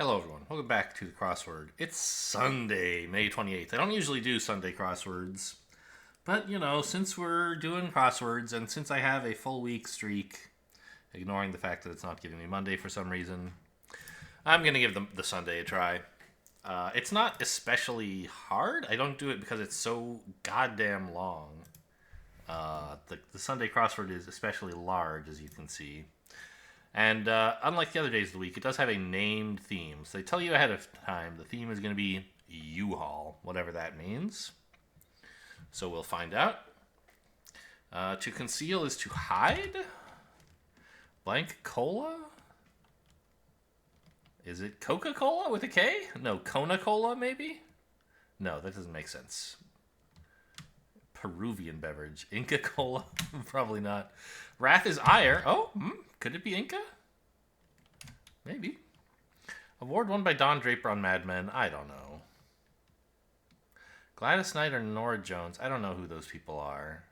Hello, everyone. Welcome back to the crossword. It's Sunday, May 28th. I don't usually do Sunday crosswords, but since we're doing crosswords and since I have a full week streak, ignoring the fact that it's not giving me Monday for some reason, I'm going to give the Sunday a try. It's not especially hard. I don't do it because it's so goddamn long. The Sunday crossword is especially large, as you can see. And unlike the other days of the week, it does have a named theme. So they tell you ahead of time the theme is going to be U-Haul, whatever that means. So we'll find out. To conceal is to hide? Blank cola? Is it Coca-Cola with a K? No, Kona-Cola maybe? No, that doesn't make sense. Peruvian beverage. Inca Cola? Probably not. Wrath is ire. Oh, could it be Inca? Maybe. Award won by Don Draper on Mad Men. I don't know. Gladys Knight or Nora Jones. I don't know who those people are.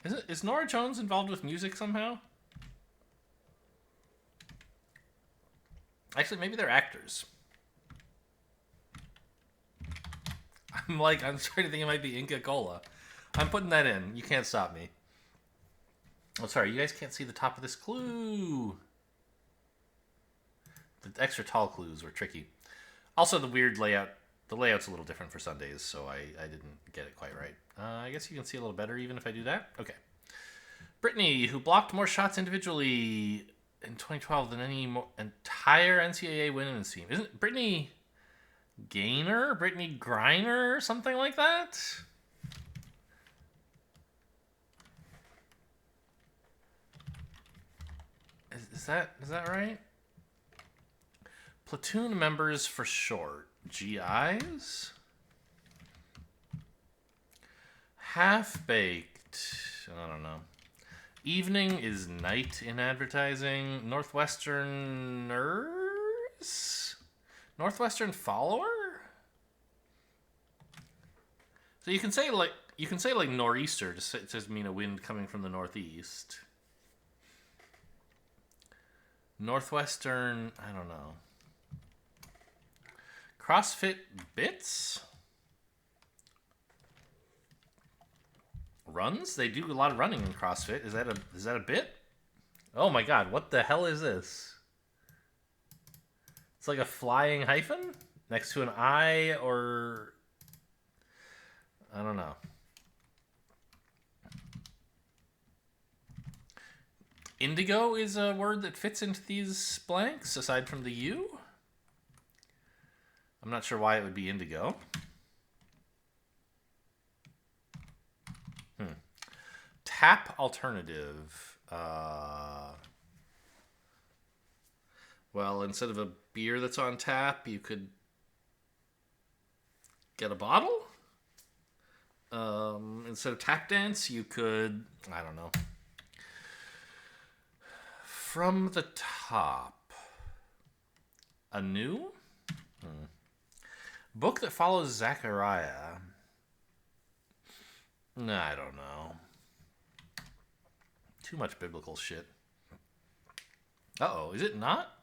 Is Nora Jones involved with music somehow? Actually, maybe they're actors. I'm starting to think it might be Inca Cola. I'm putting that in. You can't stop me. Oh, sorry. You guys can't see the top of this clue. The extra tall clues were tricky. Also, the weird layout. The layout's a little different for Sundays, so I didn't get it quite right. I guess you can see a little better even if I do that. Okay. Brittany, who blocked more shots individually in 2012 than any entire NCAA women's team. Isn't Brittany Gaynor? Brittany Griner? Something like that? Is that right? Platoon members for short. GIs? Half-baked. I don't know. Evening is night in advertising. Northwesterners? Northwestern follower? So you can say nor'easter to just mean a wind coming from the northeast. Northwestern, I don't know. CrossFit bits? Runs? They do a lot of running in CrossFit. Is that a bit? Oh my god, what the hell is this? It's like a flying hyphen next to an I, or I don't know. Indigo is a word that fits into these blanks, aside from the U. I'm not sure why it would be indigo. Tap alternative. Well, instead of a beer that's on tap, you could get a bottle. Instead of tap dance, you could, I don't know. From the top. Anew? Book that follows Zechariah. Nah, I don't know. Too much biblical shit. Uh-oh, is it not?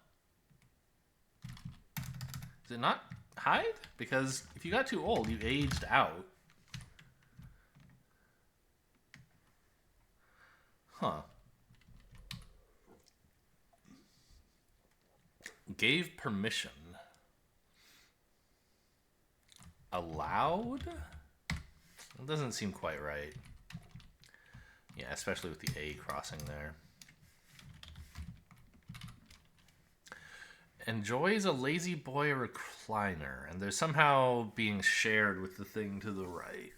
Is it not hide? Because if you got too old, you aged out. Huh. Gave permission. Allowed? It doesn't seem quite right. Yeah, especially with the A crossing there. Enjoys a lazy boy recliner, and they're somehow being shared with the thing to the right.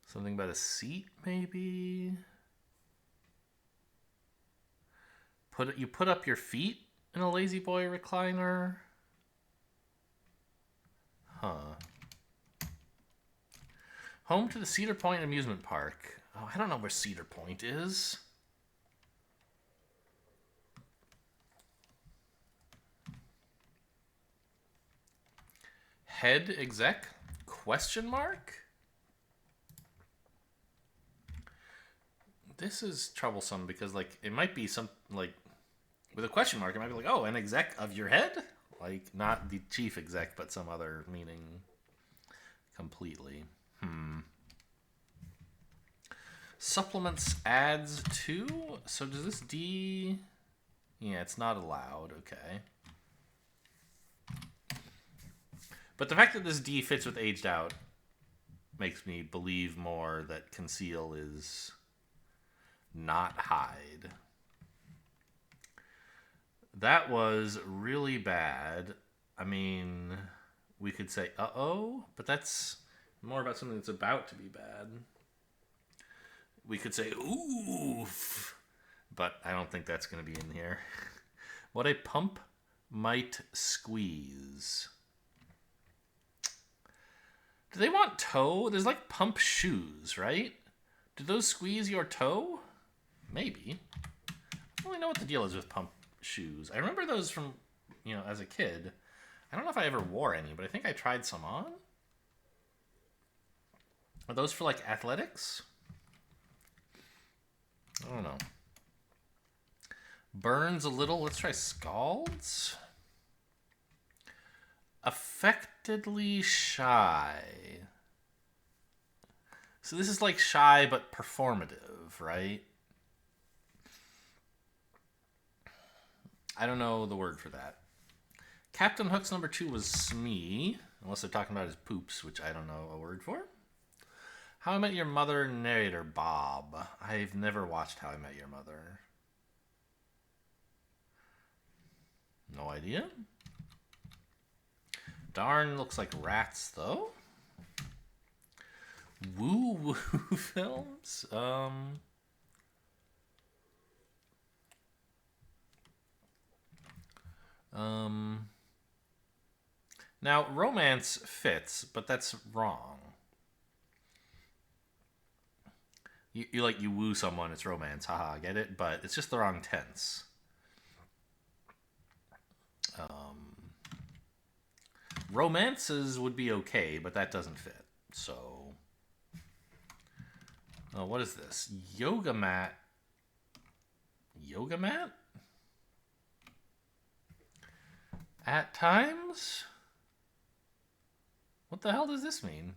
Something about a seat, maybe? You put up your feet in a lazy boy recliner? Huh. Home to the Cedar Point Amusement Park. Oh, I don't know where Cedar Point is. Head exec? Question mark? This is troublesome because, like, it might be some, like, With a question mark, it might be like, oh, an exec of your head? Like, not the chief exec, but some other meaning completely. Supplements adds to? So does this D... Yeah, it's not allowed. Okay. But the fact that this D fits with aged out makes me believe more that conceal is not hide. That was really bad. I mean, we could say uh-oh, but that's more about something that's about to be bad. We could say oof, but I don't think that's going to be in here. What a pump might squeeze. Do they want toe? There's like pump shoes, right? Do those squeeze your toe? Maybe. I don't really know what the deal is with pump shoes. I remember those from, as a kid. I don't know if I ever wore any, but I think I tried some on. Are those for like athletics? I don't know. Burns a little. Let's try scalds. Affectedly shy. So this is like shy but performative, right? I don't know the word for that. Captain Hook's number 2 was Smee, unless they're talking about his poops, which I don't know a word for. How I Met Your Mother narrator Bob. I've never watched How I Met Your Mother. No idea. Darn looks like rats, though. Woo-woo films? Now, romance fits, but that's wrong. You woo someone, it's romance, haha, get it? But it's just the wrong tense. Romances would be okay, but that doesn't fit. So, what is this? Yoga mat. Yoga mat? At times? What the hell does this mean?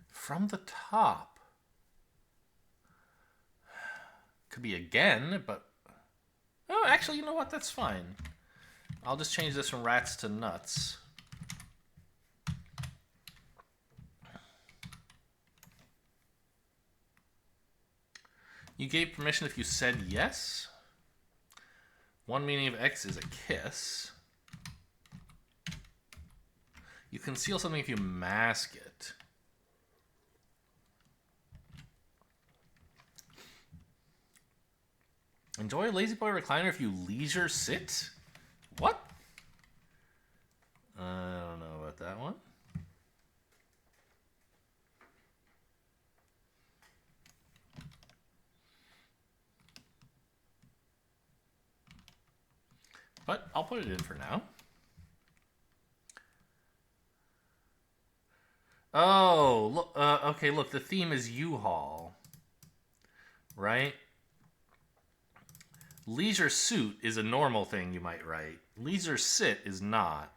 From the top. Could be again, but... Oh, actually, you know what? That's fine. I'll just change this from rats to nuts. You gave permission if you said yes. One meaning of X is a kiss. You conceal something if you mask it. Enjoy a lazy boy recliner if you leisure sit? What? I don't know about that one. But I'll put it in for now. Oh, look, okay, look, the theme is U-Haul. Right? Leisure suit is a normal thing you might write. Leisure sit is not.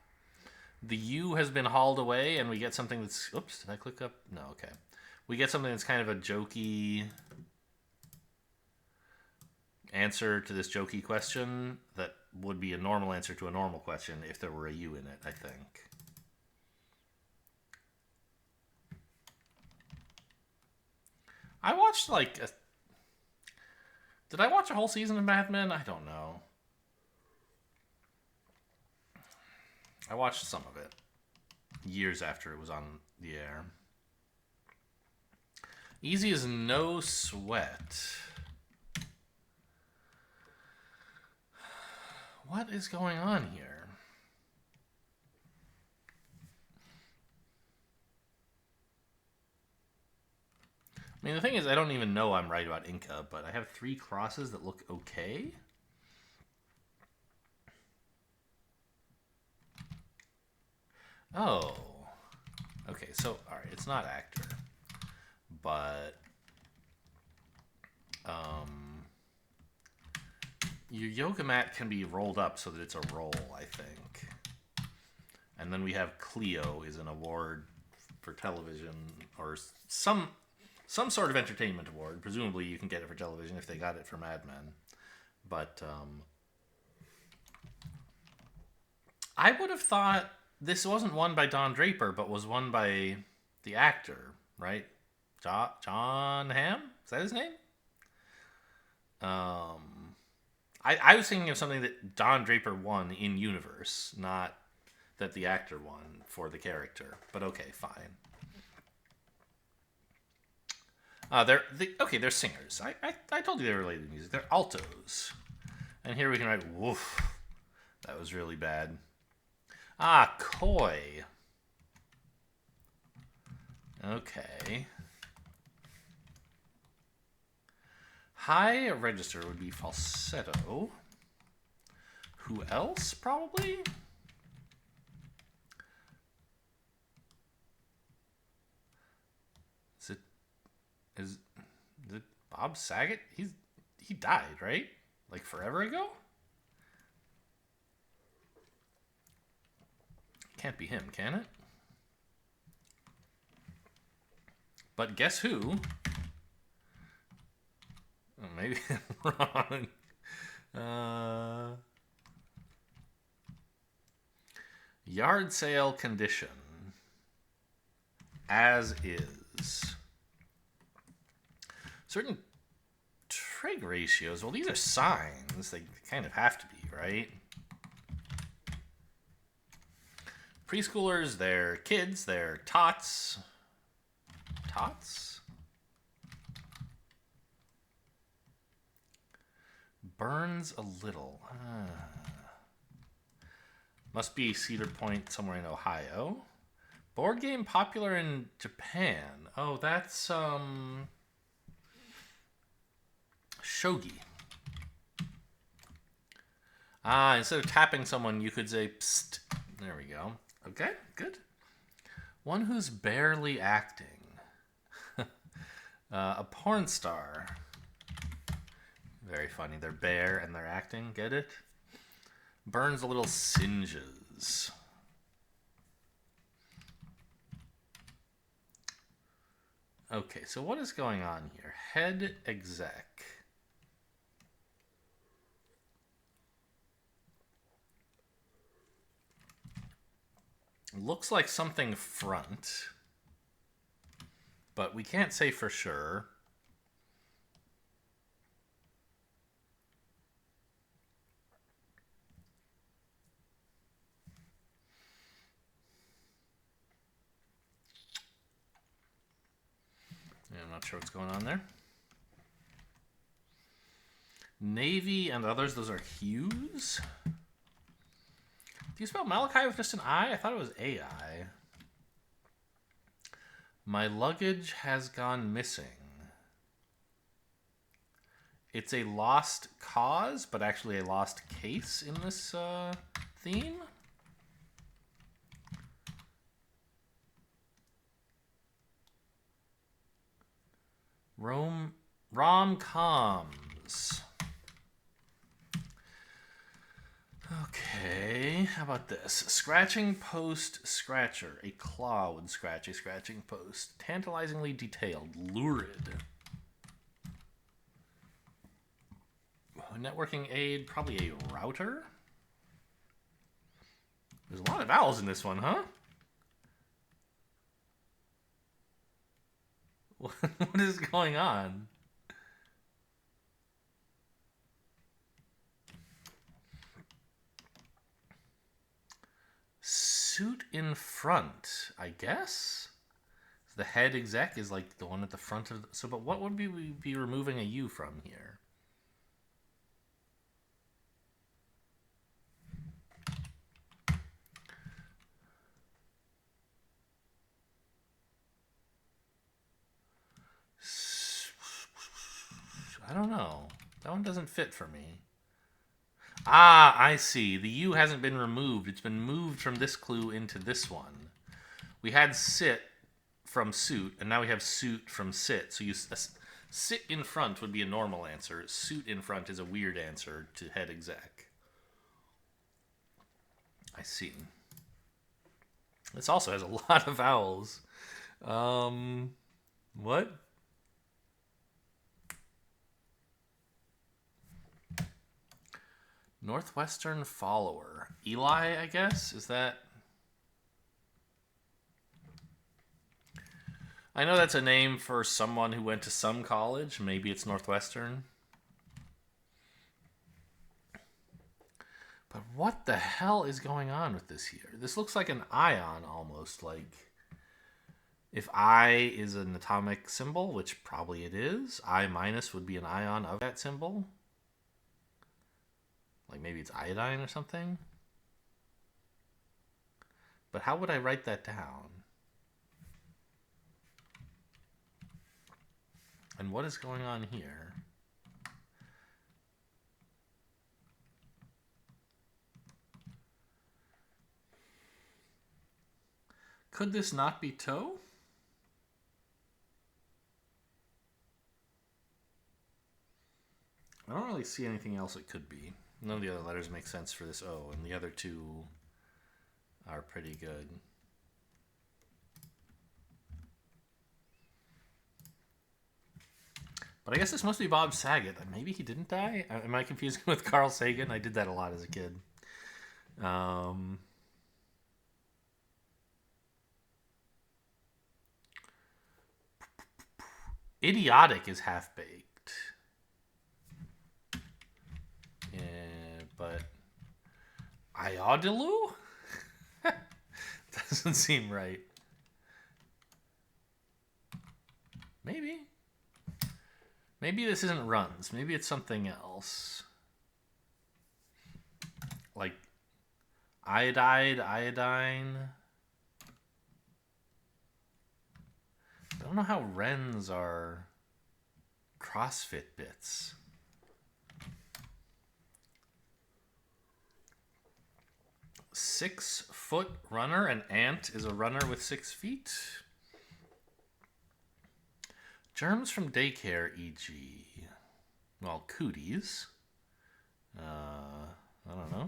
The U has been hauled away, and we get something that's... Oops, did I click up? No, okay. We get something that's kind of a jokey answer to this jokey question that would be a normal answer to a normal question if there were a U in it, I think. I watched like a... Did I watch a whole season of Mad Men? I don't know. I watched some of it years after it was on the air. Easy as no sweat. What is going on here? I mean, the thing is, I don't even know I'm right about Inca, but I have 3 crosses that look okay. Oh. Okay, so, alright, it's not actor. But, your yoga mat can be rolled up so that it's a roll, I think. And then we have Clio is an award for television or some sort of entertainment award. Presumably you can get it for television if they got it for Mad Men. But I would have thought this wasn't won by Don Draper, but was won by the actor, right? John Hamm? Is that his name? I was thinking of something that Don Draper won in universe, not that the actor won for the character. But okay, fine. They're singers. I told you they were related to music. They're altos. And here we can write woof. That was really bad. Ah, coy. Okay. High register would be falsetto. Who else, probably? Is it Bob Saget? He died, right? Like forever ago? Can't be him, can it? But guess who? Oh, maybe I'm wrong. Yard sale condition. As is. Certain trig ratios. Well, these are signs. They kind of have to be, right? Preschoolers, they're kids, they're tots. Tots? Burns a little. Must be Cedar Point, somewhere in Ohio. Board game popular in Japan. Oh, that's shogi. Instead of tapping someone, you could say psst. There we go. Okay, good. One who's barely acting. A porn star. Very funny. They're bare and they're acting. Get it? Burns a little singes. Okay, so what is going on here? Head exec. Looks like something front, but we can't say for sure. Yeah, I'm not sure what's going on there. Navy and others, those are hues. Do you spell Malachi with just an I? I thought it was AI. My luggage has gone missing. It's a lost cause, but actually a lost case in this theme. Rom-coms. Okay, how about this? Scratching post scratcher. A claw would scratch a scratching post. Tantalizingly detailed. Lurid. Networking aid. Probably a router. There's a lot of vowels in this one, huh? What is going on? Suit in front, I guess. The head exec is like the one at the front of so but what would we be removing a U from here? I don't know. That one doesn't fit for me. Ah, I see. The U hasn't been removed. It's been moved from this clue into this one. We had sit from suit, and now we have suit from sit. So sit in front would be a normal answer. Suit in front is a weird answer to head exec. I see. This also has a lot of vowels. What? Northwestern follower. Eli, I guess? Is that... I know that's a name for someone who went to some college. Maybe it's Northwestern. But what the hell is going on with this here? This looks like an ion almost. Like, if I is an atomic symbol, which probably it is, I minus would be an ion of that symbol. Like maybe it's iodine or something. But how would I write that down? And what is going on here? Could this not be toe? I don't really see anything else it could be. None of the other letters make sense for this O, and the other two are pretty good. But I guess this must be Bob Saget. Maybe he didn't die? Am I confusing with Carl Sagan? I did that a lot as a kid. Idiotic is half-baked. Yeah, but... Iodilu? Doesn't seem right. Maybe. Maybe this isn't runs. Maybe it's something else. Like iodide, iodine. I don't know how wrens are CrossFit bits. Six-foot runner. An ant is a runner with 6 feet. Germs from daycare, e.g. Well, cooties. I don't know.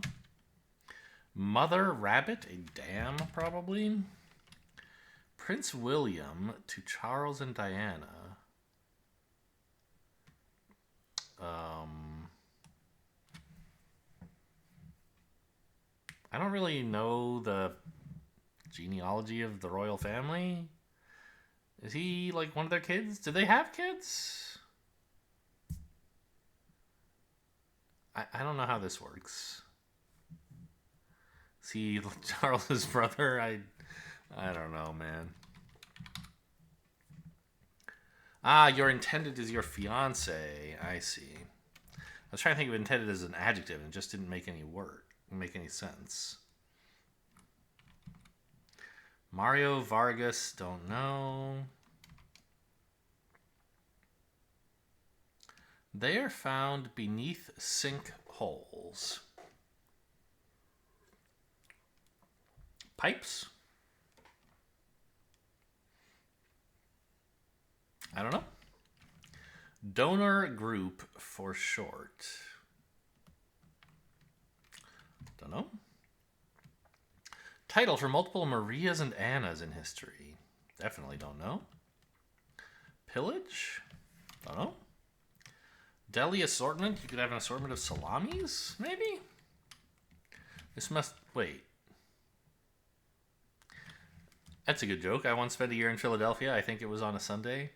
Mother rabbit, a dam, probably. Prince William to Charles and Diana. I don't really know the genealogy of the royal family. Is he like one of their kids? Did they have kids? I don't know how this works. Is he Charles's brother? I don't know, man. Ah, your intended is your fiance. I see. I was trying to think of intended as an adjective and it just didn't make any sense. Mario Vargas, don't know. They are found beneath sink holes. Pipes? I don't know. Donor group for short. Don't know. Title for multiple Marias and Annas in history. Definitely don't know. Pillage? Don't know. Deli assortment? You could have an assortment of salamis? Maybe? This must... Wait. That's a good joke. I once spent a year in Philadelphia. I think it was on a Sunday.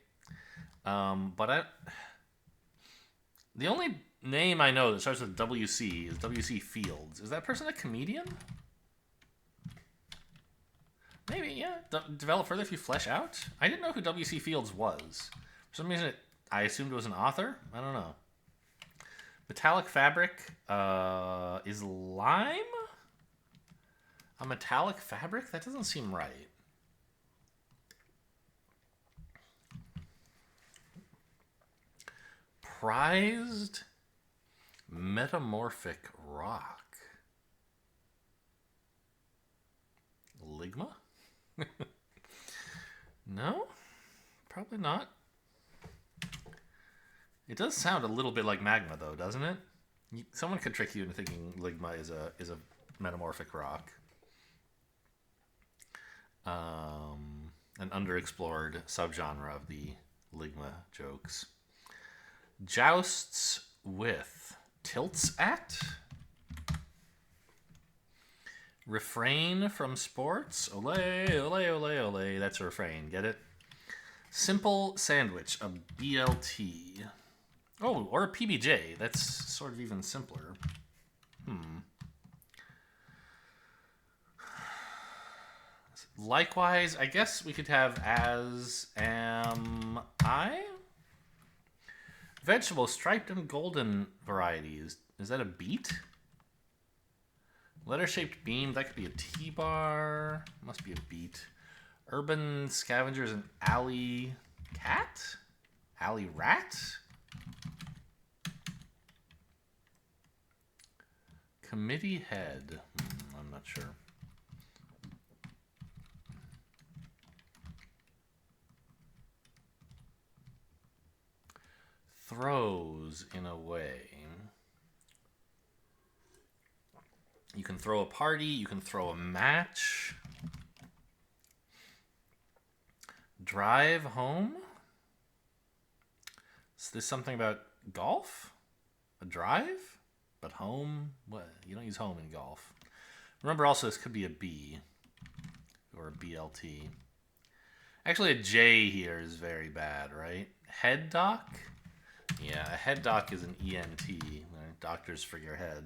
The only name I know that starts with WC is WC Fields. Is that person a comedian? Maybe, yeah. Develop further if you flesh out. I didn't know who W.C. Fields was. For some reason, I assumed it was an author. I don't know. Metallic fabric is lime? A metallic fabric? That doesn't seem right. Prized metamorphic rock. Ligma? No? Probably not. It does sound a little bit like magma, though, doesn't it? Someone could trick you into thinking ligma is a metamorphic rock. An underexplored subgenre of the ligma jokes. Jousts with. Tilts at. Refrain from sports. Ole, ole, ole, ole. That's a refrain. Get it? Simple sandwich. A BLT. Oh, or a PBJ. That's sort of even simpler. Likewise, I guess we could have as am I. Vegetable striped and golden varieties. Is that a beet? Letter-shaped beam. That could be a T-bar. Must be a beet. Urban scavengers and alley cat? Alley rat? Committee head. I'm not sure. Throws in a way. You can throw a party, you can throw a match. Drive home? Is this something about golf? A drive? But home? What? You don't use home in golf. Remember also this could be a B. Or a BLT. Actually a J here is very bad, right? Head doc? Yeah, a head doc is an ENT. Right? Doctors for your head.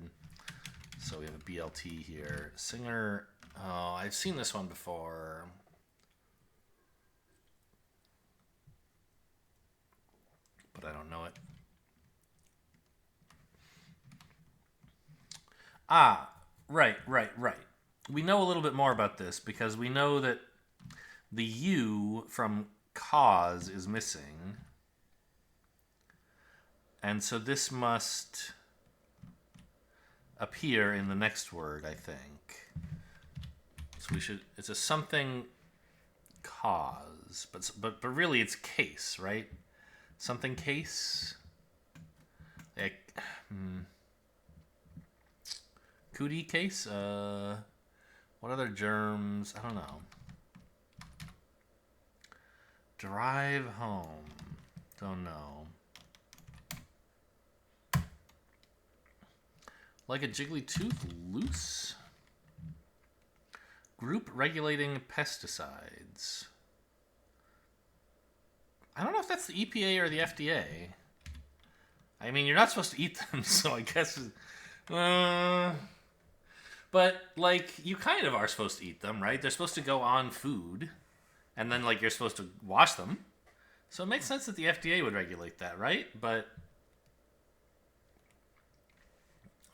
So we have a BLT here. Singer. Oh, I've seen this one before. But I don't know it. Ah, right. We know a little bit more about this because we know that the U from cause is missing. And so this must appear in the next word, I think. So we should. It's a something cause, but really it's case, right? Something case. Like cootie case. What other germs? I don't know. Drive home. Don't know. Like a jiggly tooth, loose. Group regulating pesticides. I don't know if that's the EPA or the FDA. I mean, you're not supposed to eat them, so I guess. But like, you kind of are supposed to eat them, right? They're supposed to go on food, and then like you're supposed to wash them. So it makes sense that the FDA would regulate that, right? But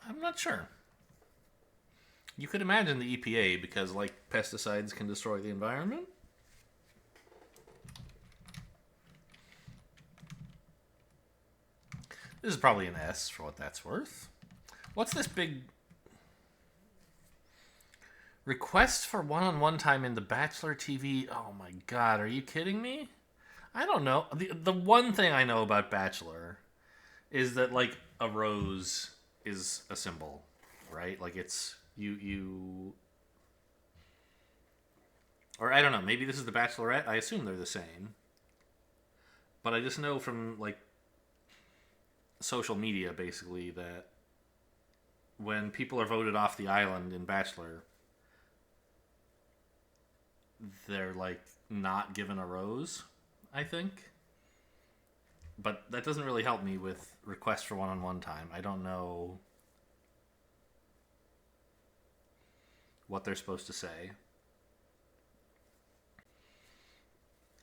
I'm not sure. You could imagine the EPA because, like, pesticides can destroy the environment. This is probably an S for what that's worth. What's this big request for one-on-one time in The Bachelor TV? Oh my god, are you kidding me? I don't know. The one thing I know about Bachelor is that, like, a rose is a symbol, right? Like it's you or I don't know, maybe this is the Bachelorette. I assume they're the same. But I just know from like social media basically that when people are voted off the island in Bachelor, they're like not given a rose, I think. But that doesn't really help me with requests for one-on-one time. I don't know what they're supposed to say.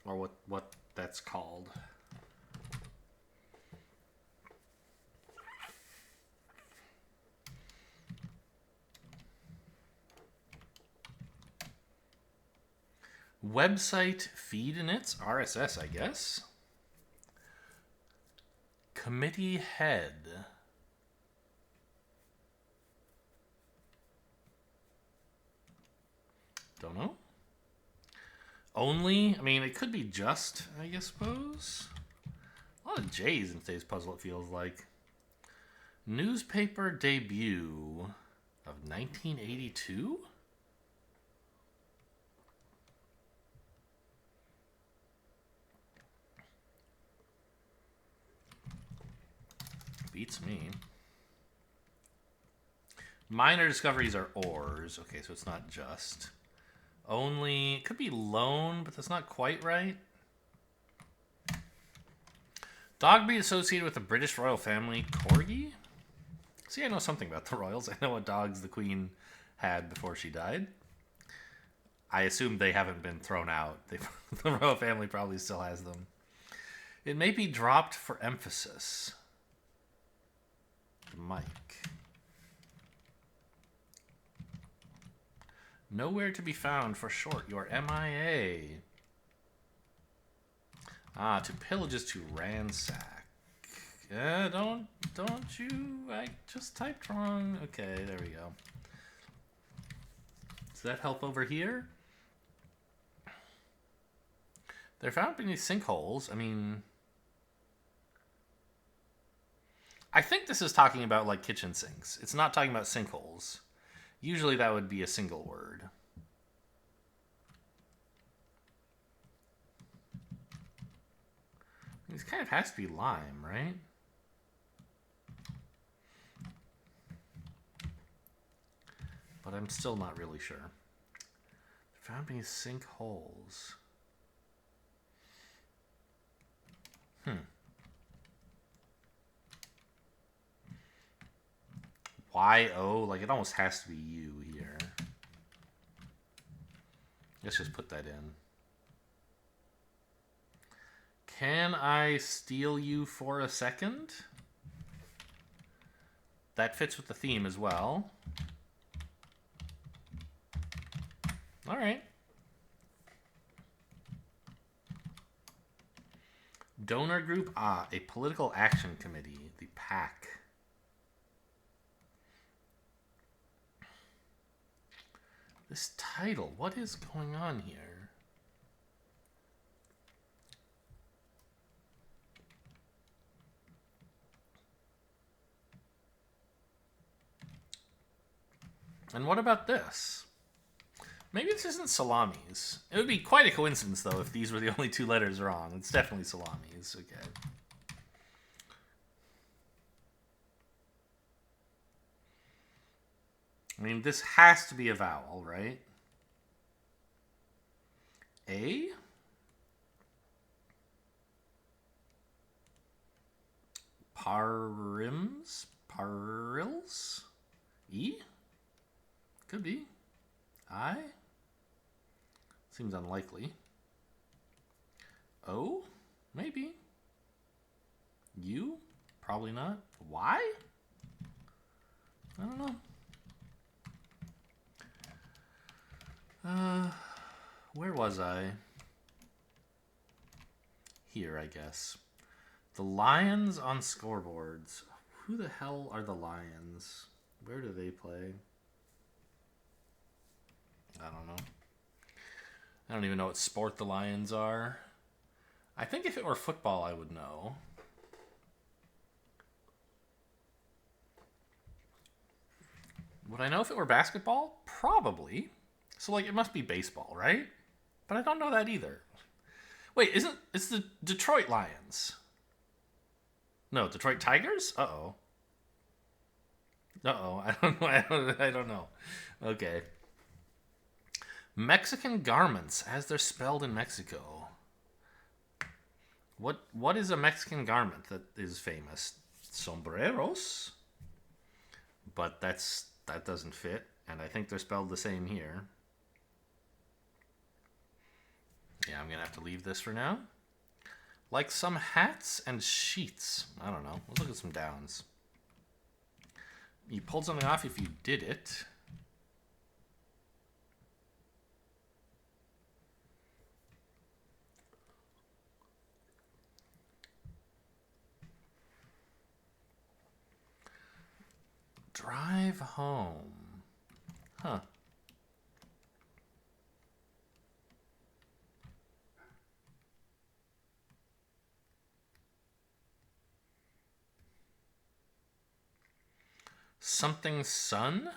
Or what that's called. Website feed inits, RSS, I guess. Committee head. Don't know. Only? I mean, it could be just, I guess, suppose. A lot of J's in today's puzzle, it feels like. Newspaper debut of 1982? Beats me. Minor discoveries are ores. Okay, so it's not just. Only, it could be lone, but that's not quite right. Dog breed associated with the British royal family, Corgi? See, I know something about the royals. I know what dogs the queen had before she died. I assume they haven't been thrown out. The royal family probably still has them. It may be dropped for emphasis. Mike. Nowhere to be found for short. You're MIA. Ah, to pillage is to ransack. Don't you? I just typed wrong. Okay, there we go. Does that help over here? They're found beneath sinkholes. I mean, I think this is talking about like kitchen sinks. It's not talking about sinkholes. Usually that would be a single word. This kind of has to be lime, right? But I'm still not really sure. Found beneath sinkholes. Y-O, like it almost has to be U here. Let's just put that in. Can I steal you for a second? That fits with the theme as well. All right. Donor group, a political action committee, the PAC. This title, what is going on here? And what about this? Maybe this isn't salamis. It would be quite a coincidence, though, if these were the only two letters wrong. It's definitely salamis. Okay. I mean, this has to be a vowel, right? A? Parims? Parils? E? Could be. I? Seems unlikely. O? Maybe. U? Probably not. Y? I don't know. Where was I? Here, I guess. The Lions on scoreboards. Who the hell are the Lions? Where do they play? I don't know. I don't even know what sport the Lions are. I think if it were football, I would know. Would I know if it were basketball? Probably. So, like, it must be baseball, right? But I don't know that either. Wait, it's the Detroit Lions? No, Detroit Tigers? Uh-oh. Uh-oh. I don't know. Okay. Mexican garments, as they're spelled in Mexico. What is a Mexican garment that is famous? Sombreros? But that doesn't fit, and I think they're spelled the same here. Yeah, I'm gonna have to leave this for now. Like some hats and sheets. I don't know. Let's look at some downs. You pulled something off if you did it. Drive home. Huh. Something son?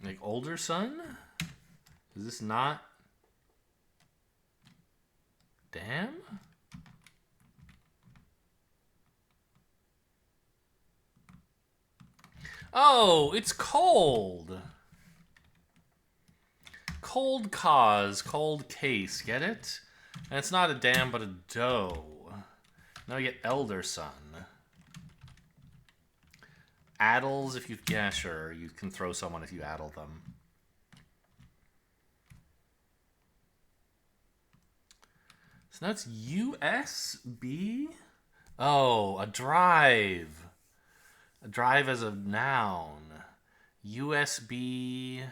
Like older son? Is this not? Damn? Oh, it's cold. Cold cause, cold case. Get it? And it's not a dam, but a doe. Now we get elder son. Addles, if you... Yeah, sure. You can throw someone if you addle them. So now it's USB? Oh, a drive. A drive as a noun. USB...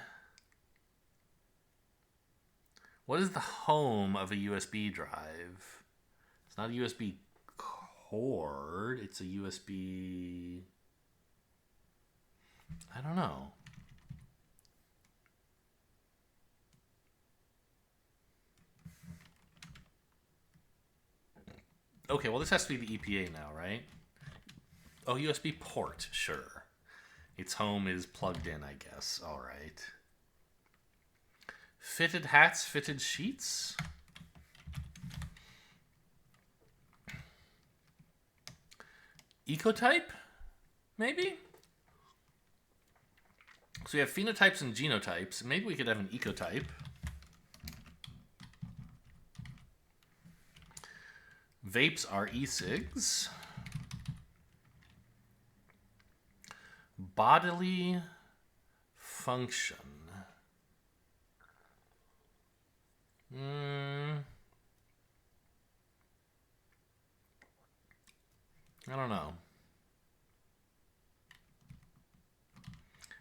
What is the home of a USB drive? It's not a USB cord. It's a USB... I don't know. Okay, well, this has to be the EPA now, right? Oh, USB port, sure. Its home is plugged in, I guess. All right. Fitted hats, fitted sheets? Ecotype? Maybe? So we have phenotypes and genotypes. Maybe we could have an ecotype. Vapes are e-cigs. Bodily function. I don't know.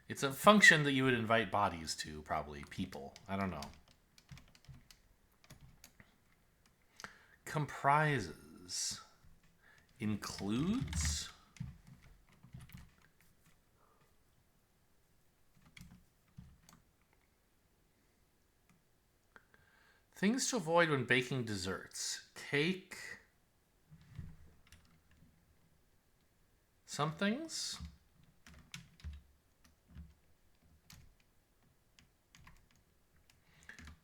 It's a function that you would invite bodies to, probably. People. I don't know. Comprises. Includes. Things to avoid when baking desserts. Cake. Somethings.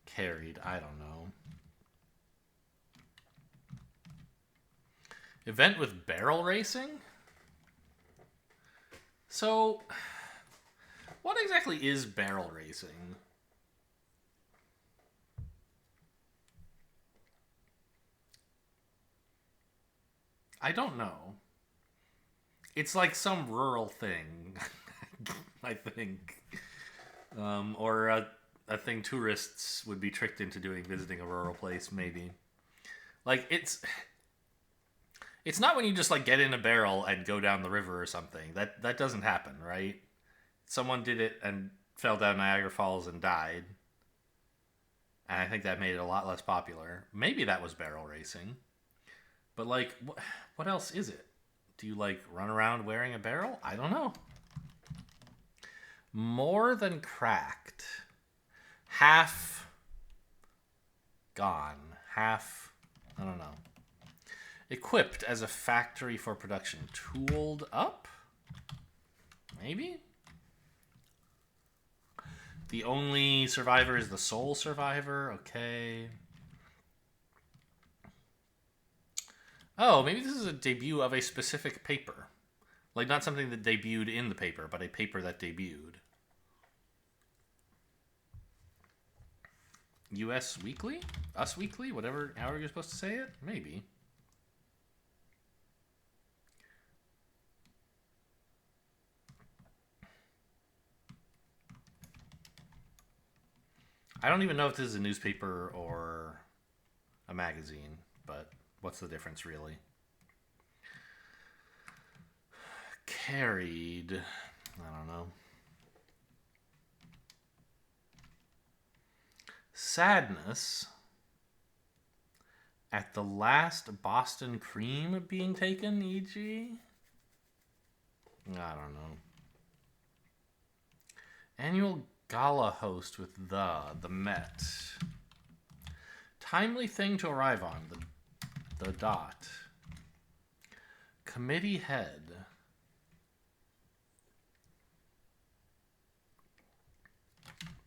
Carried. I don't know. Event with barrel racing? So, what exactly is barrel racing? I don't know. It's like some rural thing, I think. Or a thing tourists would be tricked into doing, visiting a rural place, maybe. Like, it's not when you just, like, get in a barrel and go down the river or something. That doesn't happen, right? Someone did it and fell down Niagara Falls and died. And I think that made it a lot less popular. Maybe that was barrel racing. But, like, what else is it? Do you, like, run around wearing a barrel? I don't know. More than cracked. Half gone. Half, I don't know. Equipped as a factory for production. Tooled up? Maybe? The only survivor is the sole survivor. Okay. Oh, maybe this is a debut of a specific paper. Like, not something that debuted in the paper, but a paper that debuted. US Weekly? Us Weekly? Whatever, however you're supposed to say it? Maybe. I don't even know if this is a newspaper or a magazine, but what's the difference, really? Carried. I don't know. Sadness at the last Boston cream being taken, e.g. I don't know. Annual gala host with the Met. Timely thing to arrive on. the dot. Committee head.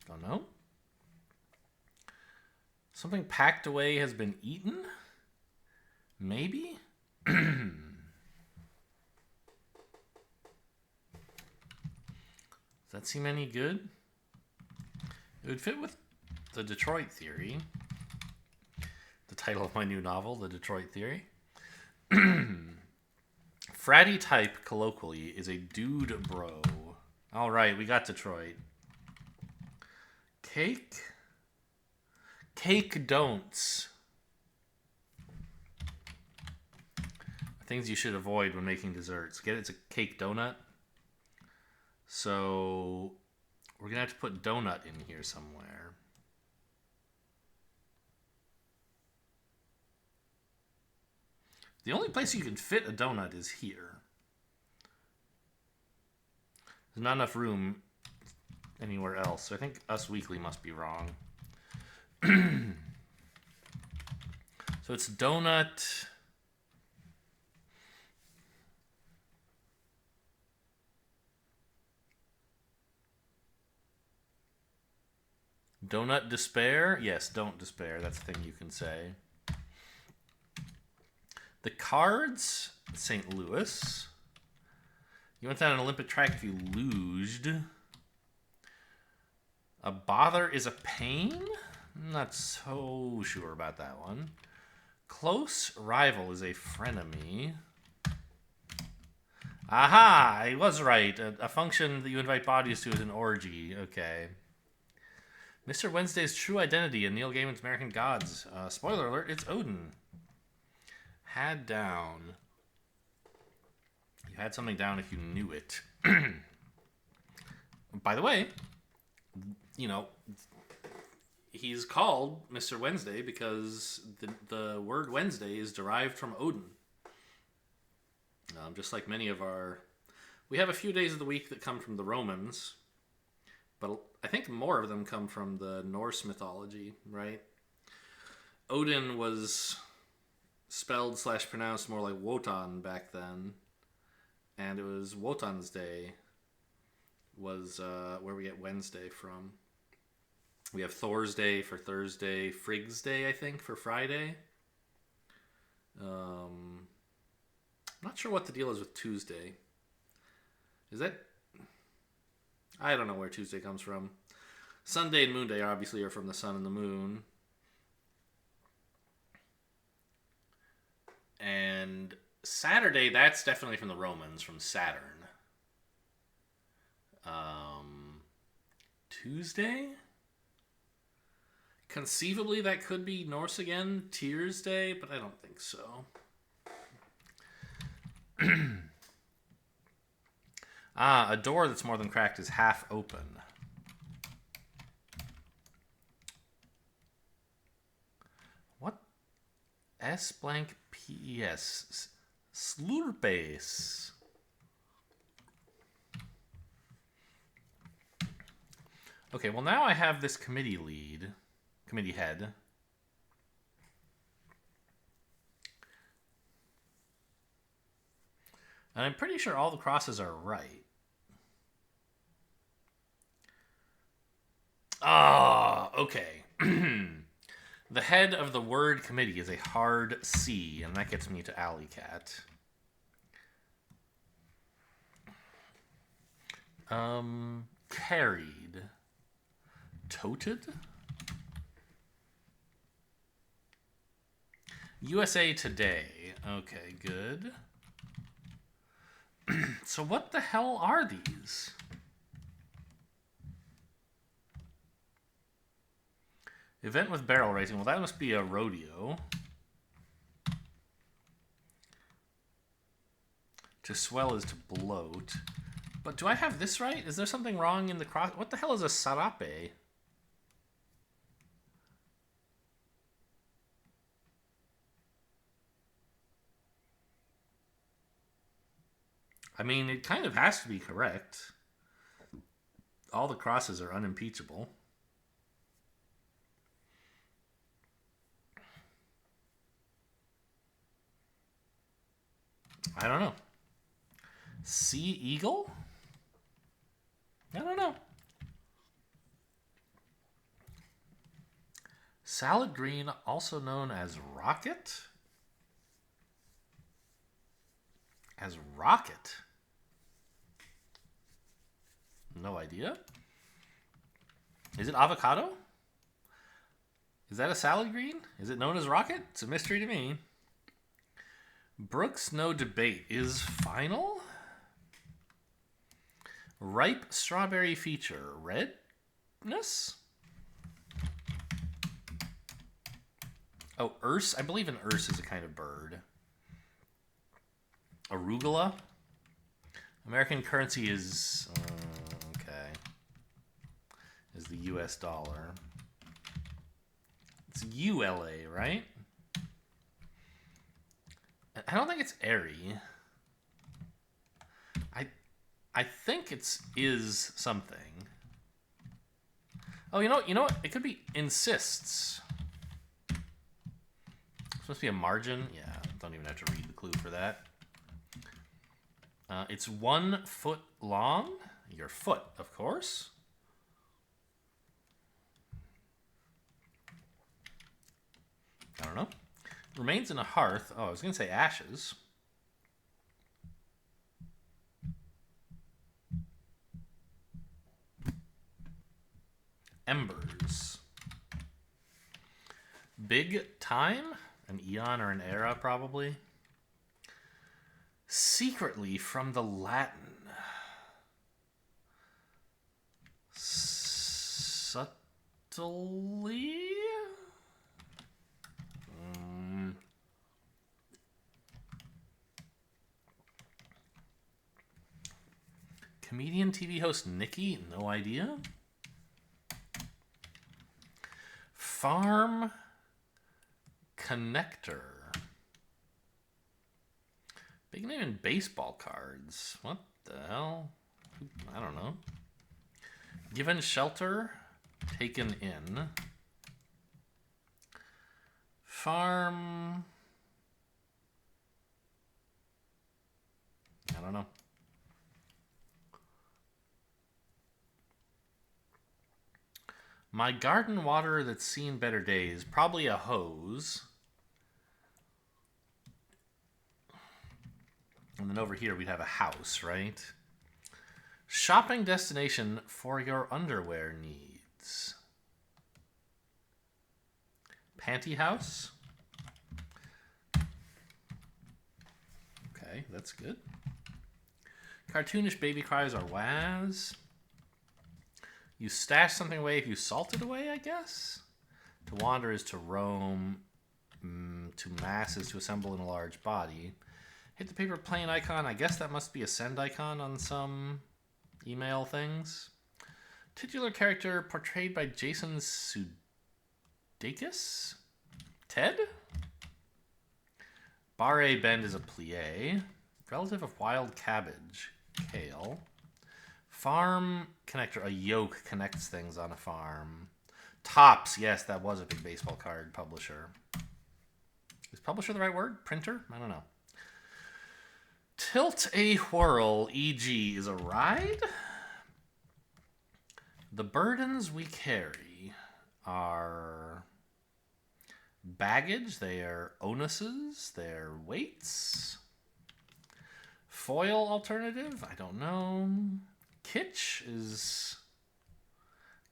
Don't know. Something packed away has been eaten? Maybe? Does that seem any good? It would fit with the Detroit Theory. The title of my new novel, The Detroit Theory. Fratty type, colloquially, is a dude bro. All right, we got Detroit. Cake. Cake don'ts. Things you should avoid when making desserts. Get it? It's a cake donut. So we're going to have to put donut in here somewhere. The only place you can fit a donut is here. There's not enough room anywhere else. So I think Us Weekly must be wrong. So it's donut. Donut despair? Yes, don't despair. That's the thing you can say. The cards, St. Louis. You went down an Olympic track if you luged. A bother is a pain? I'm not so sure about that one. Close rival is a frenemy. Aha! I was right. A function that you invite bodies to is an orgy. Okay. Mr. Wednesday's true identity in Neil Gaiman's American Gods. Spoiler alert, it's Odin. Had down. You had something down if you knew it. By the way, you know, he's called Mr. Wednesday because the word Wednesday is derived from Odin. Just like many of our... We have a few days of the week that come from the Romans, but I think more of them come from the Norse mythology, right? Odin was spelled / pronounced more like Wotan back then, and it was Wotan's Day was where we get Wednesday from. We have Thor's Day for Thursday, Frigg's Day, I think, for Friday. I'm not sure what the deal is with Tuesday. Is that... I don't know where Tuesday comes from. Sunday and Moon Day obviously are from the sun and the moon. And Saturday, that's definitely from the Romans, from Saturn. Tuesday? Conceivably, that could be Norse again, Tears Day, but I don't think so. A door that's more than cracked is half open. What? S blank P-E-S. Slurpes. Okay, well now I have this committee head. And I'm pretty sure all the crosses are right. Ah, okay. The head of the word committee is a hard C, and that gets me to Alley Cat. Carried. Toted? USA Today. Okay, good. So what the hell are these? Event with barrel racing. Well, that must be a rodeo. To swell is to bloat. But do I have this right? Is there something wrong in the cross? What the hell is a sarape? I mean, it kind of has to be correct. All the crosses are unimpeachable. I don't know. Sea eagle? I don't know. Salad green, also known as rocket? As rocket? No idea. Is it avocado? Is that a salad green? Is it known as rocket? It's a mystery to me. Brooks no debate is final. Ripe strawberry feature. Redness? Oh, Urs. I believe an Urs is a kind of bird. Arugula. American currency is... okay. Is the US dollar. It's ULA, right? I don't think it's airy. I think it's is something. Oh, you know what? It could be insists. It's supposed to be a margin. Yeah, don't even have to read the clue for that. It's 1 foot long. Your foot, of course. I don't know. Remains in a hearth. Oh, I was going to say ashes. Embers. Big time? An eon or an era, probably. Secretly from the Latin. Subtly? Comedian TV host Nikki? No idea. Farm connector. Big name in baseball cards. What the hell? I don't know. Given shelter, taken in. Farm. I don't know. My garden water that's seen better days. Probably a hose. And then over here we'd have a house, right? Shopping destination for your underwear needs. Panty house. Okay, that's good. Cartoonish baby cries are waz. You stash something away if you salt it away, I guess? To wander is to roam. To mass is to assemble in a large body. Hit the paper plane icon. I guess that must be a send icon on some email things. Titular character portrayed by Jason Sudeikis? Ted? Barre bend is a plie. Relative of wild cabbage. Kale. Farm connector. A yoke connects things on a farm. Tops. Yes, that was a big baseball card publisher. Is publisher the right word? Printer? I don't know. Tilt a whirl, e.g. is a ride? The burdens we carry are baggage, they are onuses, they're weights. Foil alternative? I don't know. Kitsch is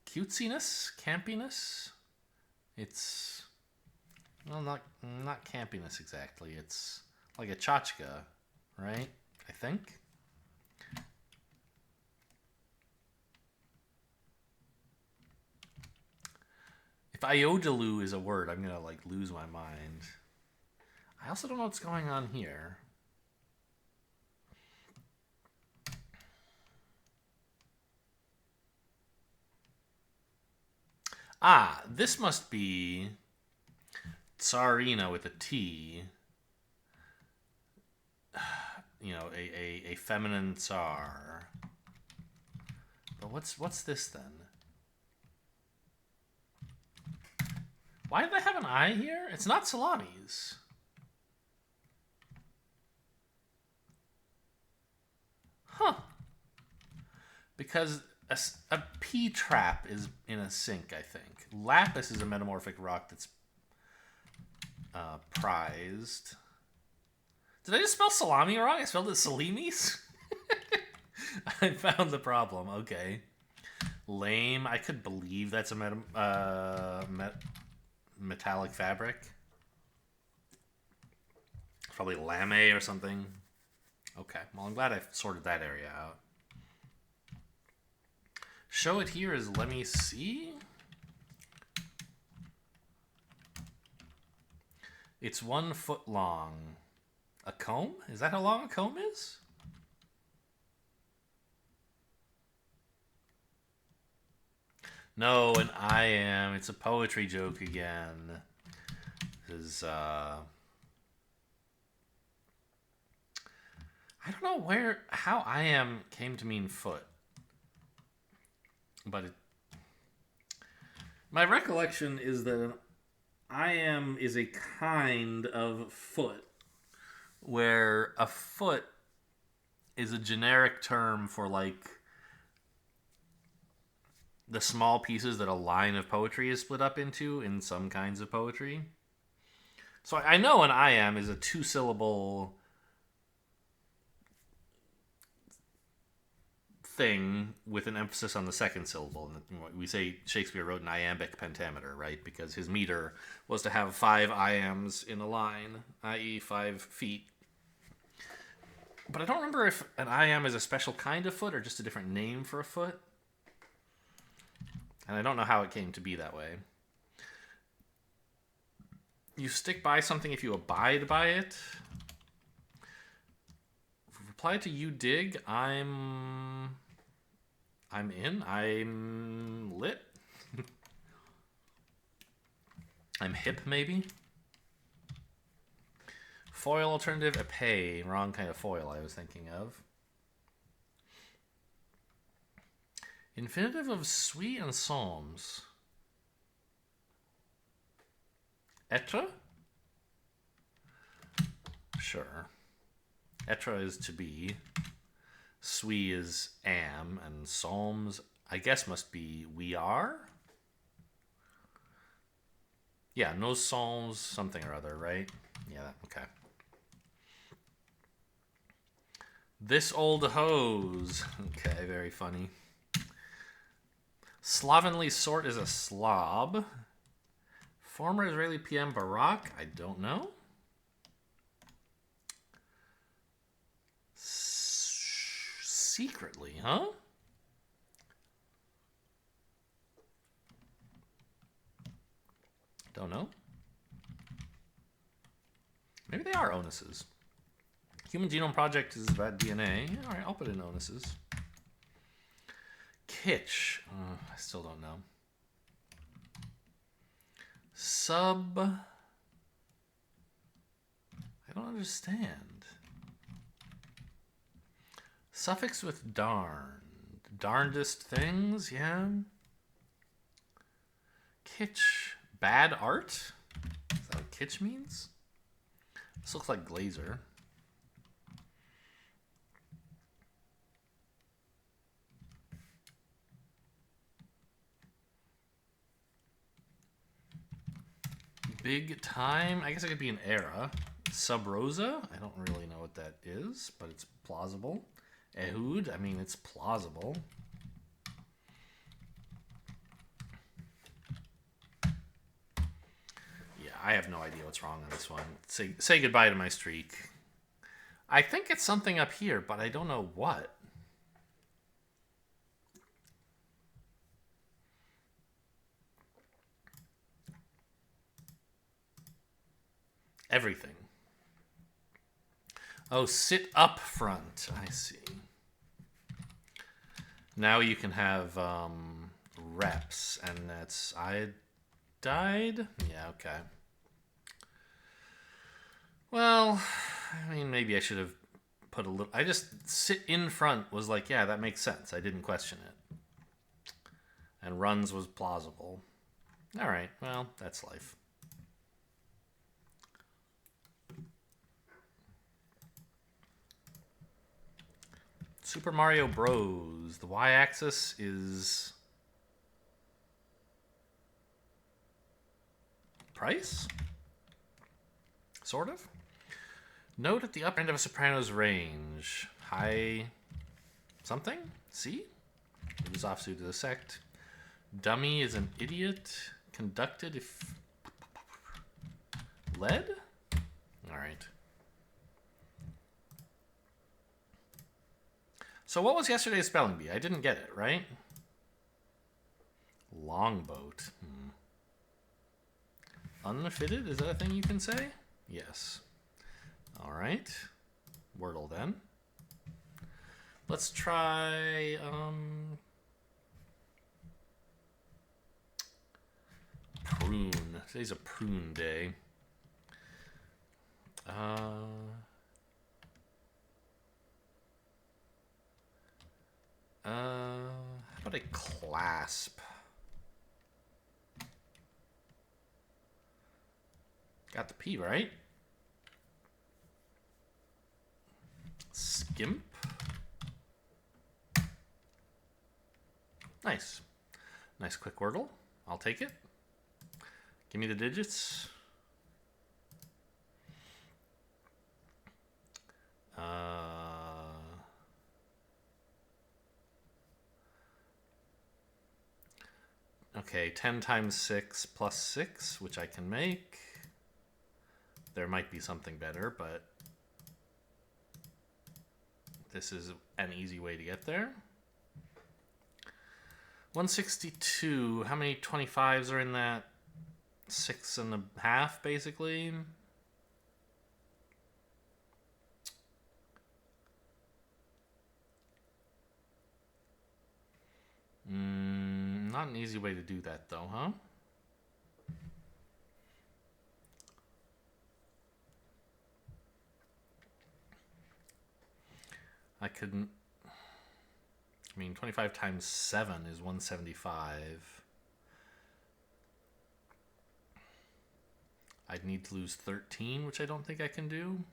cutesiness, campiness. It's, well, not campiness exactly. It's like a tchotchke, right? I think. If Iodaloo is a word, I'm gonna like lose my mind. I also don't know what's going on here. Ah, this must be Tsarina with a T. You know, a feminine Tsar. But what's this then? Why do they have an I here? It's not Salami's. Because a P trap is in a sink, I think. Lapis is a metamorphic rock that's prized. Did I just spell salami wrong? I spelled it salimis? I found the problem. Okay. Lame. I could believe that's a metallic fabric. Probably lame or something. Okay. Well, I'm glad I sorted that area out. Show it here is let me see. It's 1 foot long. A comb? Is that how long a comb is? No, and I am. It's a poetry joke again. This is, I don't know how I am came to mean foot. But my recollection is that an I am is a kind of foot, where a foot is a generic term for like the small pieces that a line of poetry is split up into in some kinds of poetry. So I know an I am is a 2-syllable thing with an emphasis on the second syllable. We say Shakespeare wrote an iambic pentameter, right? Because his meter was to have 5 iambs in a line, i.e. 5 feet. But I don't remember if an iamb is a special kind of foot or just a different name for a foot. And I don't know how it came to be that way. You stick by something if you abide by it. Reply to you dig. I'm in. I'm lit. I'm hip, maybe. Foil alternative, epee. Wrong kind of foil I was thinking of. Infinitive of suis and psalms. Être? Sure. Être is to be. Suis is am. And psalms, I guess, must be we are? Yeah, nos psalms something or other, right? Yeah, okay. This old hose. Okay, very funny. Slovenly sort is a slob. Former Israeli PM Barak? I don't know. Secretly, huh? Don't know. Maybe they are onuses. Human Genome Project is about DNA. All right, I'll put in onuses. Kitsch. I still don't know. Sub. I don't understand. Suffix with darn. Darndest things, yeah. Kitsch. Bad art? Is that what kitsch means? This looks like Glazer. Big time? I guess it could be an era. Sub Rosa? I don't really know what that is, but it's plausible. Ehud? I mean, it's plausible. Yeah, I have no idea what's wrong on this one. Say goodbye to my streak. I think it's something up here, but I don't know what. Everything. Oh, sit up front. I see. Now you can have reps, and that's I died. Yeah, okay. Well, I mean, maybe I should have put a little. I just sit in front was like, yeah, that makes sense. I didn't question it. And runs was plausible. All right. Well, that's life. Super Mario Bros. The y-axis is price? Sort of. Note at the upper end of a soprano's range. High something? C? It was offsuit to the sect. Dummy is an idiot. Conducted if... Lead? Alright. So what was yesterday's spelling bee? I didn't get it, right? Longboat. Unfitted? Is that a thing you can say? Yes. Alright. Wordle then. Let's try... prune. Today's a prune day. How about a clasp? Got the P, right? Skimp. Nice. Nice quick wordle. I'll take it. Give me the digits. Okay, 10 times 6 plus 6, which I can make. There might be something better, but this is an easy way to get there. 162. How many 25s are in that? 6.5, basically. Not an easy way to do that, though, huh? I couldn't... I mean, 25 times 7 is 175. I'd need to lose 13, which I don't think I can do.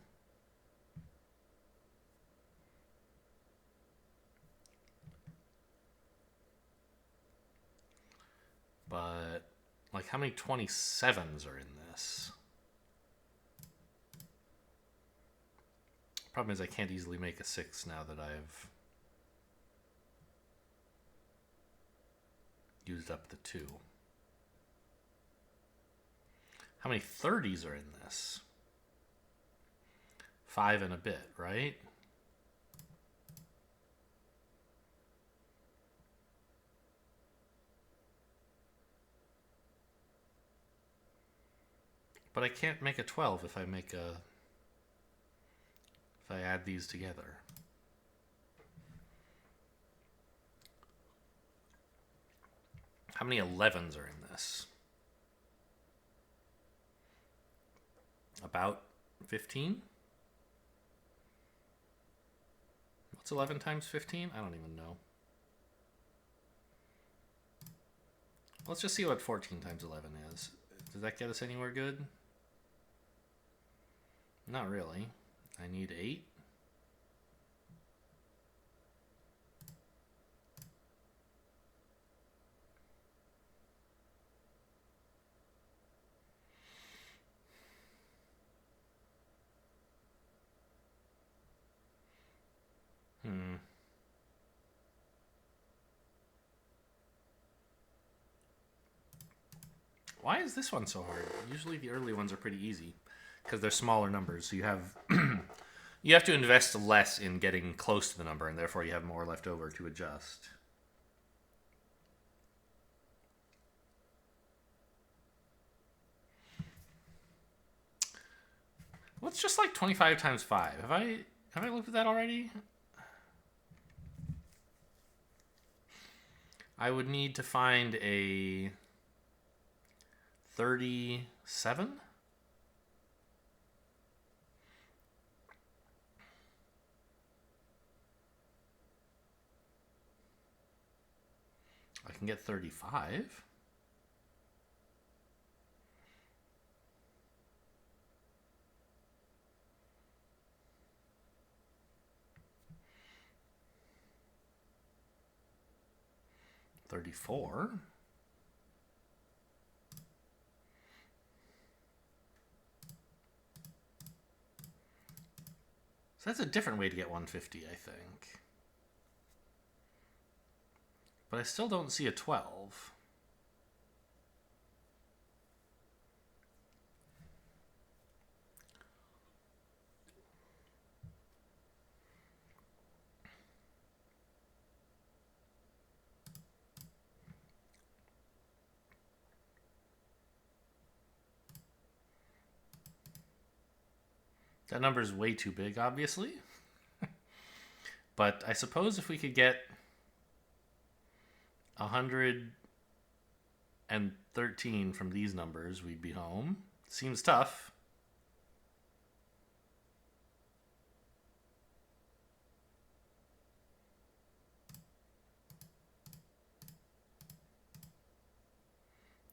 But, like, how many 27s are in this? Problem is I can't easily make a 6 now that I've used up the 2. How many 30s are in this? 5 and a bit, right? But I can't make a 12 if I add these together. How many 11s are in this? About 15? What's 11 times 15? I don't even know. Let's just see what 14 times 11 is. Does that get us anywhere good? Not really. I need 8. Why is this one so hard? Usually the early ones are pretty easy because they're smaller numbers. So you have you have to invest less in getting close to the number, and therefore you have more left over to adjust. What's just like 25 times 5? Have I looked at that already? I would need to find a 37? I can get 35. 34. So that's a different way to get 150, I think. But I still don't see a 12. That number is way too big, obviously. But I suppose if we could get 113 from these numbers, we'd be home. Seems tough.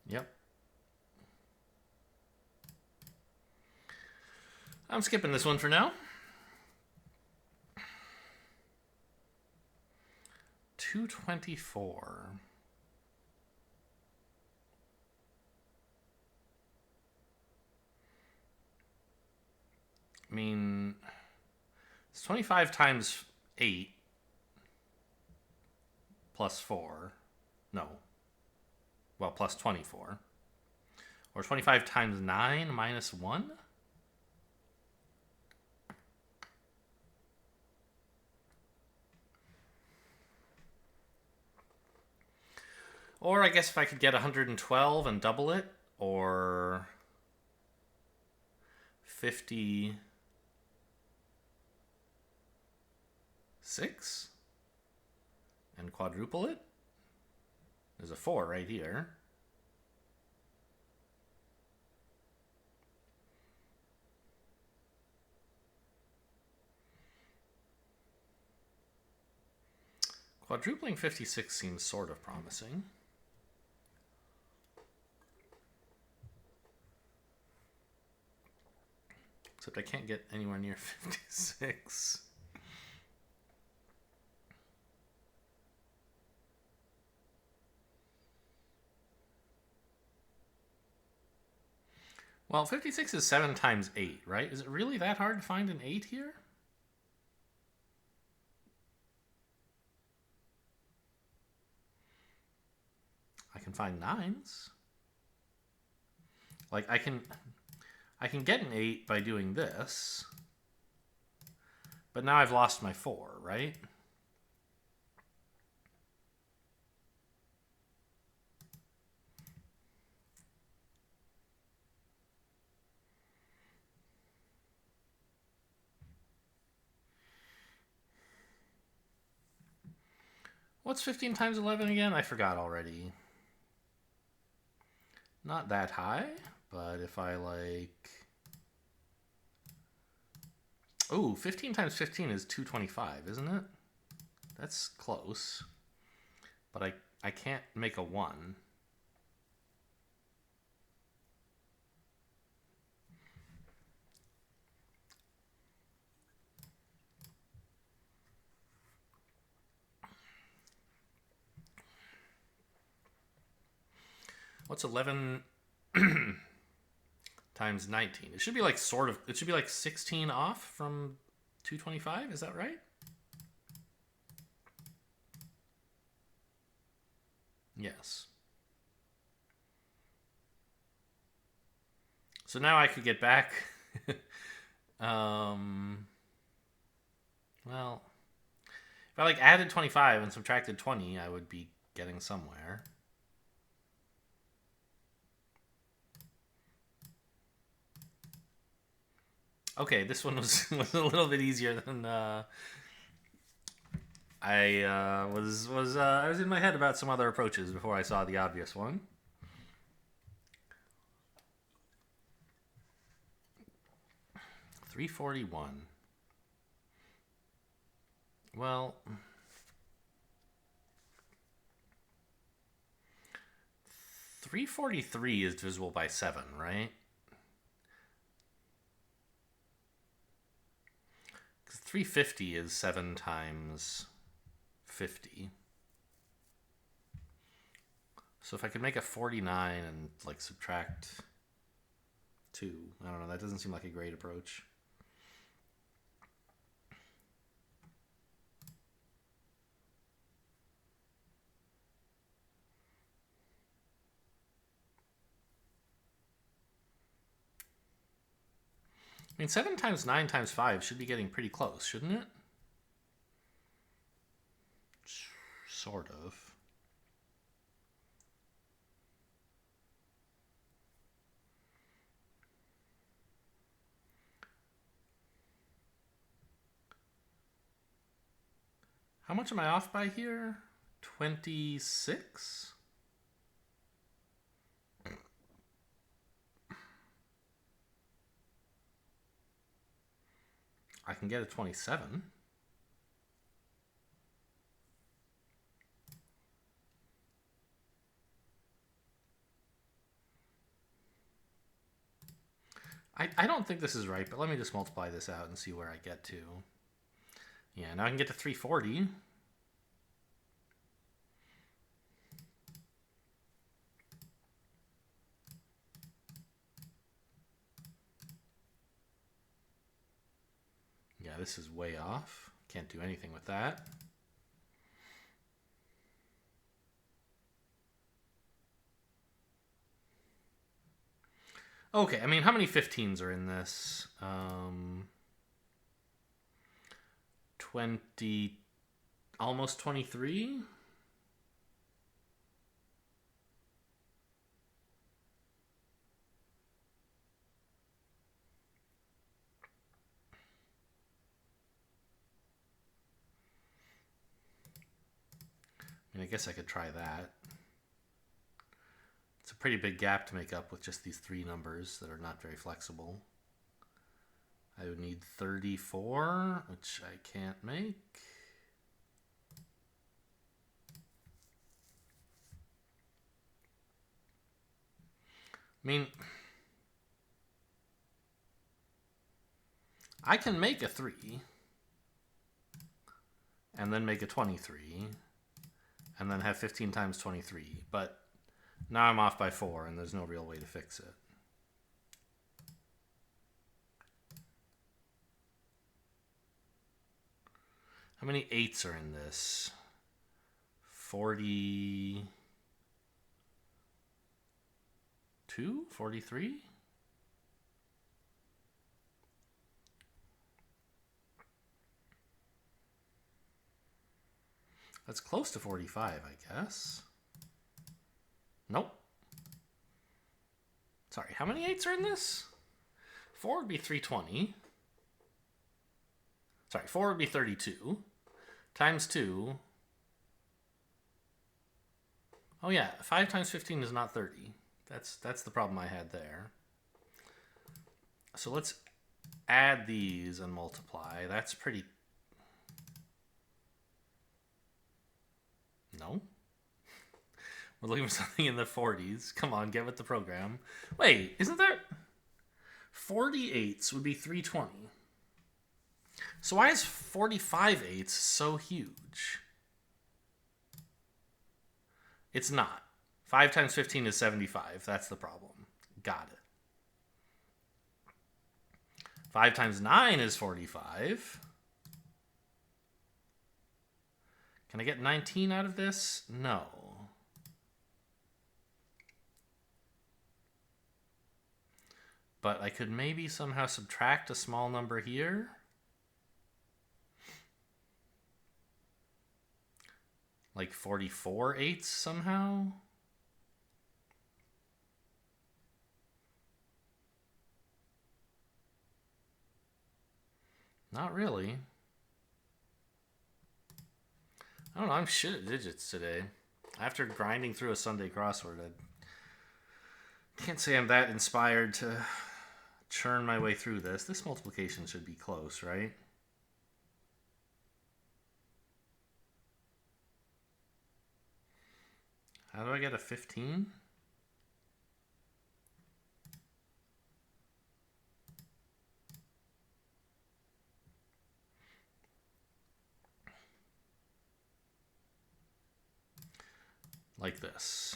Yep. I'm skipping this one for now. 224. I mean, it's 25 times 8 plus 4. No. Well, plus 24. Or 25 times 9 minus 1? Or I guess if I could get 112 and double it, or 56 and quadruple it. There's a 4 right here. Quadrupling 56 seems sort of promising. Except I can't get anywhere near 56. Well, 56 is 7 times 8, right? Is it really that hard to find an 8 here? I can find 9s. Like, I can get an 8 by doing this. But now I've lost my 4, right? What's 15 times 11 again? I forgot already. Not that high, but if I like... Ooh, 15 times 15 is 225, isn't it? That's close. But I can't make a 1. What's 11 times 19? It should be like it should be like 16 off from 225. Is that right? Yes. So now I could get back. Well, if I like added 25 and subtracted 20, I would be getting somewhere. Okay, this one was a little bit easier than I was in my head about some other approaches before I saw the obvious one. $341. Well, $343 is divisible by 7, right? 350 is 7 times 50. So if I could make a 49 and like subtract 2, I don't know, that doesn't seem like a great approach. I mean, 7 times 9 times 5 should be getting pretty close, shouldn't it? Sort of. How much am I off by here? 26? I can get a 27. I don't think this is right, but let me just multiply this out and see where I get to. Yeah, now I can get to 340. Yeah, this is way off. Can't do anything with that. Okay, I mean, how many 15s are in this? 20, almost 23? I mean, I guess I could try that. It's a pretty big gap to make up with just these 3 numbers that are not very flexible. I would need 34, which I can't make. I mean, I can make a 3 and then make a 23 and then have 15 times 23, but now I'm off by 4 and there's no real way to fix it. How many 8s are in this? 42? 43? That's close to 45, I guess. Nope. Sorry, how many 8s are in this? 4 would be 320. Sorry, 4 would be 32. Times 2. Oh yeah, 5 times 15 is not 30. That's the problem I had there. So let's add these and multiply. That's pretty... No? We're looking for something in the 40s. Come on, get with the program. Wait, isn't there... 48s would be 320. So why is 45 eighths so huge? It's not. 5 times 15 is 75. That's the problem. Got it. 5 times 9 is 45. Can I get 19 out of this? No. But I could maybe somehow subtract a small number here. Like 44 eighths somehow? Not really. I don't know, I'm shit at digits today. After grinding through a Sunday crossword, I can't say I'm that inspired to churn my way through this. This multiplication should be close, right? How do I get a 15? Like this.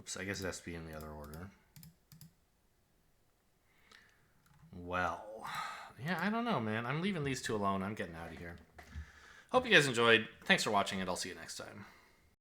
Oops, I guess it has to be in the other order. Well, yeah, I don't know, man. I'm leaving these two alone. I'm getting out of here. Hope you guys enjoyed. Thanks for watching, and I'll see you next time.